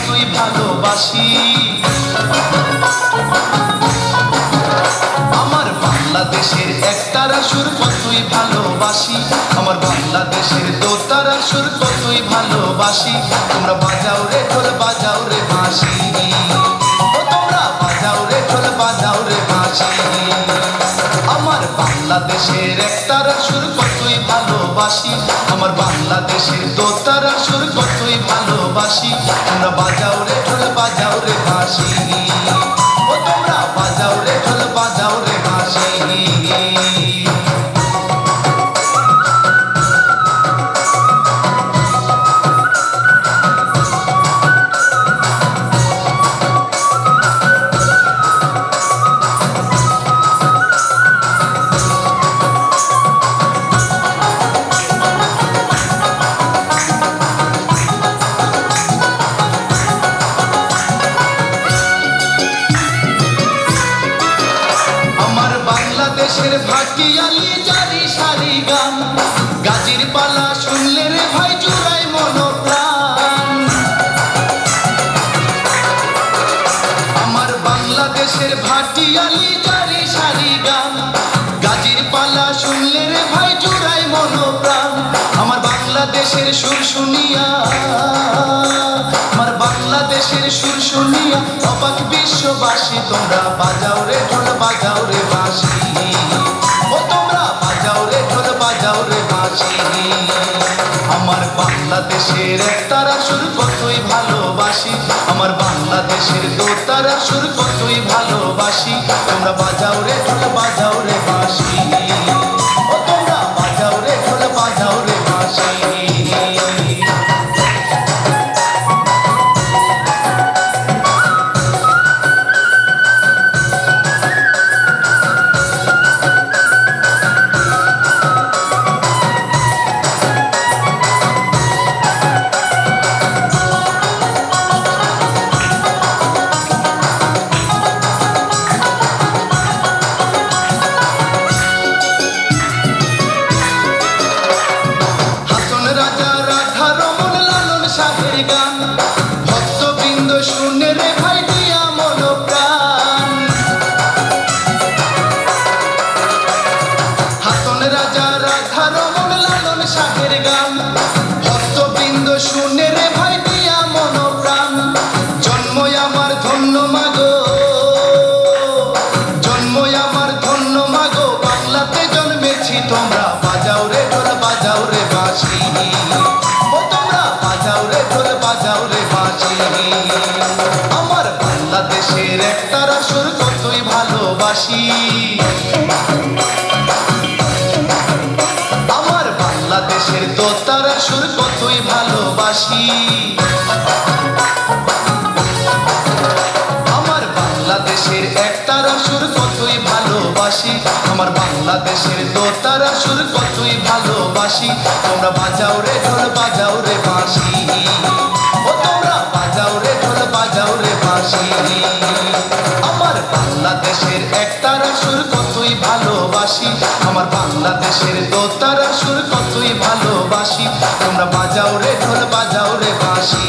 কতই ভালোবাসি। আমার বাংলাদেশের একতারা সুর কতই ভালোবাসি, আমার বাংলাদেশের দোতারা সুর কতই ভালোবাসি। তোমরা বাজাও রে ঢোল বাজাও রে বাঁশি, ও তোমরা বাজাও রে ঢোল বাজাও রে বাঁশি। আমার বাংলাদেশের একতারা সুর কতই ভালোবাসি, আমার বাংলাদেশের দোতারা সুর কতই ভালোবাসি। তোমরা বাজাও রে ঢোল বাজাও রে বাঁশি, ও তোমরা বাজাও রে ঢোল বাজাও রে বাঁশি। বাংলাদেশের ভাটিয়ালি জারি সারি গান, গাজির পালা শুনলে রে ভাই জুড়াই মনোপ্রাণ। আমার বাংলাদেশের ভাটিয়ালি জারি সারি গান, গাজির পালা শুনলে রে ভাই জুড়াই মনোপ্রাণ। আমার বাংলাদেশের সুর শুনিয়া, আমার বাংলাদেশের সুর শুনিয়া অবাক বিশ্ববাসী। তোমরা বাজাও রে ঢোল বাজাও রে বাঁশি, ও তোমরা বাজাও রে ঢোল বাজাও রে বাঁশি। আমার বাংলাদেশের একতারা সুর কতই ভালোবাসি, আমার বাংলাদেশের দোতারা সুর কতই ভালোবাসি। তোমরা বাজাও রে ঢোল বাজাও রে বাঁশি, ও তোমরা বাজাও রে ঢোল বাজাও রে বাঁশি। ভক্তবৃন্দ শুনে রে ভাই দিয়া মনোপ্রাণ, হাসন রাজা রাধা রমন লালন শাহের গান। ভক্তবৃন্দ শুনে রে ভাই দিয়া মনোপ্রাণ। জন্ম আমার ধন্য মাগো, জন্ম আমার ধন্য মাগো, বাংলাতে জন্মেছি। তোমরা বাজাও রে ঢোল বাজাও রে বাঁশি, ও তোমরা বাজাও রে ঢোল বাজাও রে বাঁশি। আমার বাংলাদেশের একতারা সুর কতই ভালোবাসি, আমার বাংলাদেশের দোতারা সুর কতই ভালোবাসি। আমার বাংলাদেশের একতারা সুর কতই ভালোবাসি, আমার বাংলাদেশের দোতারা সুর কতই ভালোবাসি। তোমরা বাজাও রে ঢোল বাজাও রে বাঁশি, ও তোমরা বাজাও রে ঢোল বাজাও রে বাঁশি। আমার বাংলাদেশের একতারা সুর কতই ভালোবাসি, আমার বাংলাদেশের দোতারা সুর কতই ভালোবাসি। তোমরা বাজাও রে ঢোল বাজাও রে বাঁশি।